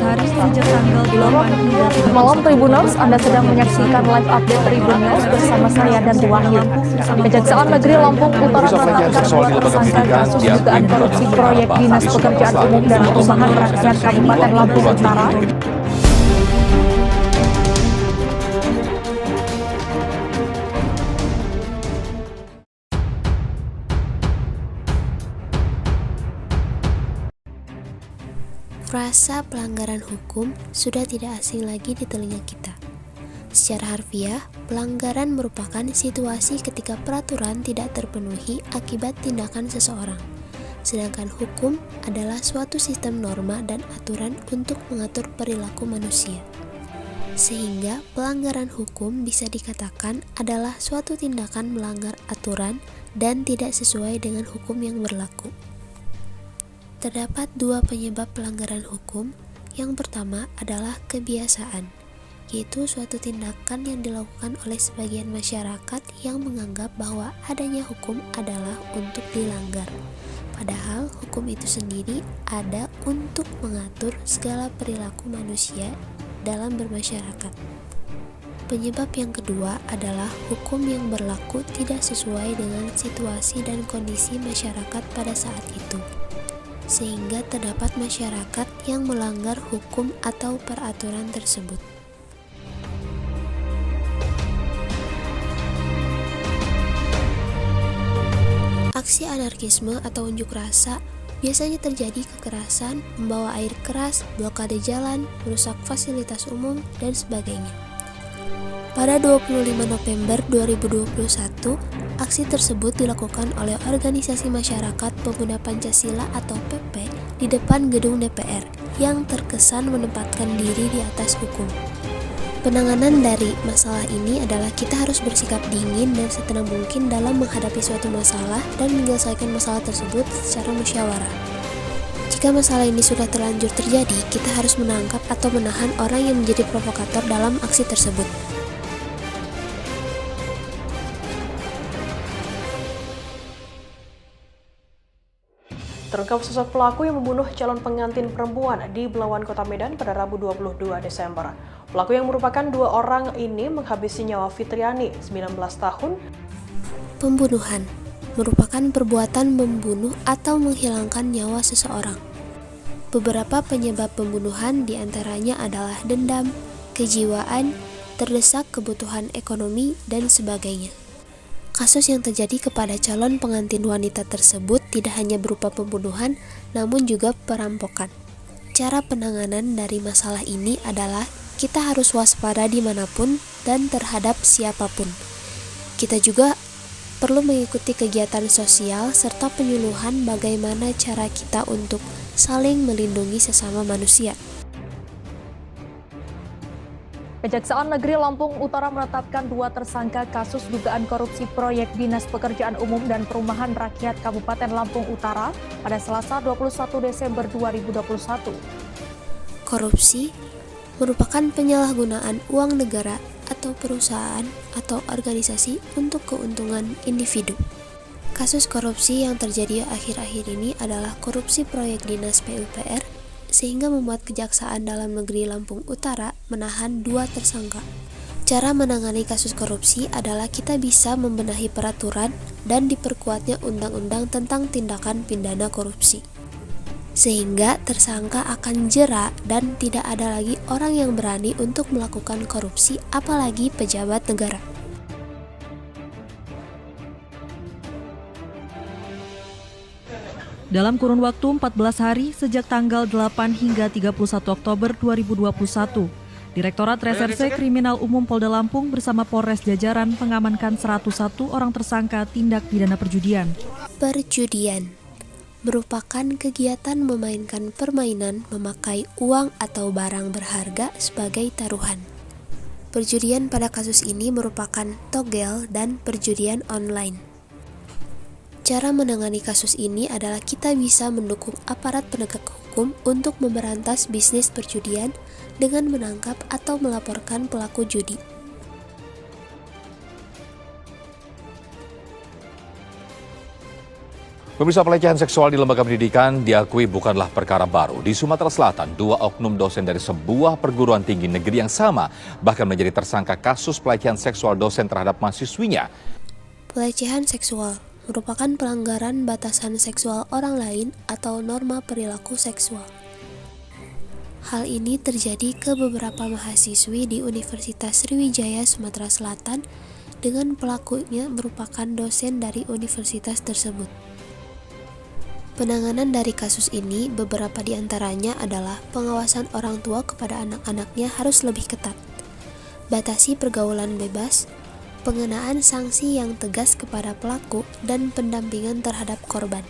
hari sejak tanggal 8 hingga 31 Malam Tribuners, Anda sedang menyaksikan live update Tribun News bersama saya dan Wahyu. Kejaksaan Negeri Lampung Utara menetapkan dua tersangka kasus dugaan korupsi proyek Dinas Pekerjaan Umum dan Perumahan Rakyat Kabupaten Lampung Utara. Frasa pelanggaran hukum sudah tidak asing lagi di telinga kita. Secara harfiah, pelanggaran merupakan situasi ketika peraturan tidak terpenuhi akibat tindakan seseorang. Sedangkan hukum adalah suatu sistem norma dan aturan untuk mengatur perilaku manusia. Sehingga pelanggaran hukum bisa dikatakan adalah suatu tindakan melanggar aturan dan tidak sesuai dengan hukum yang berlaku. Terdapat dua penyebab pelanggaran hukum. Yang pertama adalah kebiasaan, yaitu suatu tindakan yang dilakukan oleh sebagian masyarakat yang menganggap bahwa adanya hukum adalah untuk dilanggar. Padahal hukum itu sendiri ada untuk mengatur segala perilaku manusia dalam bermasyarakat. Penyebab yang kedua adalah hukum yang berlaku tidak sesuai dengan situasi dan kondisi masyarakat pada saat itu, sehingga terdapat masyarakat yang melanggar hukum atau peraturan tersebut. Aksi anarkisme atau unjuk rasa biasanya terjadi kekerasan, membawa air keras, blokade jalan, merusak fasilitas umum, dan sebagainya. Pada 25 November 2021, aksi tersebut dilakukan oleh Organisasi Masyarakat Pemuda Pancasila atau PP di depan gedung DPR yang terkesan menempatkan diri di atas hukum. Penanganan dari masalah ini adalah kita harus bersikap dingin dan setenang mungkin dalam menghadapi suatu masalah dan menyelesaikan masalah tersebut secara musyawarah. Jika masalah ini sudah terlanjur terjadi, kita harus menangkap atau menahan orang yang menjadi provokator dalam aksi tersebut. Terungkap sosok pelaku yang membunuh calon pengantin perempuan di Belawan, Kota Medan pada Rabu 22 Desember. Pelaku yang merupakan dua orang ini menghabisi nyawa Fitriani, 19 tahun. Pembunuhan merupakan perbuatan membunuh atau menghilangkan nyawa seseorang. Beberapa penyebab pembunuhan diantaranya adalah dendam, kejiwaan, terdesak kebutuhan ekonomi, dan sebagainya. Kasus yang terjadi kepada calon pengantin wanita tersebut tidak hanya berupa pembunuhan, namun juga perampokan. Cara penanganan dari masalah ini adalah kita harus waspada dimanapun dan terhadap siapapun. Kita juga perlu mengikuti kegiatan sosial serta penyuluhan bagaimana cara kita untuk saling melindungi sesama manusia. Kejaksaan Negeri Lampung Utara menetapkan dua tersangka kasus dugaan korupsi proyek Dinas Pekerjaan Umum dan Perumahan Rakyat Kabupaten Lampung Utara pada Selasa 21 Desember 2021. Korupsi merupakan penyalahgunaan uang negara atau perusahaan atau organisasi untuk keuntungan individu. Kasus korupsi yang terjadi akhir-akhir ini adalah korupsi proyek Dinas PUPR, sehingga membuat Kejaksaan Dalam Negeri Lampung Utara menahan dua tersangka. Cara menangani kasus korupsi adalah kita bisa membenahi peraturan dan diperkuatnya undang-undang tentang tindakan pidana korupsi, sehingga tersangka akan jera dan tidak ada lagi orang yang berani untuk melakukan korupsi, apalagi pejabat negara. Dalam kurun waktu 14 hari sejak tanggal 8 hingga 31 Oktober 2021, Direktorat Reserse Kriminal Umum Polda Lampung bersama Polres Jajaran mengamankan 101 orang tersangka tindak pidana perjudian. Perjudian merupakan kegiatan memainkan permainan memakai uang atau barang berharga sebagai taruhan. Perjudian pada kasus ini merupakan togel dan perjudian online. Cara menangani kasus ini adalah kita bisa mendukung aparat penegak hukum untuk memberantas bisnis perjudian dengan menangkap atau melaporkan pelaku judi. Pemirsa, pelecehan seksual di lembaga pendidikan diakui bukanlah perkara baru. Di Sumatera Selatan, 2 oknum dosen dari sebuah perguruan tinggi negeri yang sama bahkan menjadi tersangka kasus pelecehan seksual dosen terhadap mahasiswinya. Pelecehan seksual merupakan pelanggaran batasan seksual orang lain atau norma perilaku seksual. Hal ini terjadi ke beberapa mahasiswi di Universitas Sriwijaya, Sumatera Selatan, dengan pelakunya merupakan dosen dari universitas tersebut. Penanganan dari kasus ini, beberapa di antaranya adalah pengawasan orang tua kepada anak-anaknya harus lebih ketat, batasi pergaulan bebas, pengenaan sanksi yang tegas kepada pelaku, dan pendampingan terhadap korban.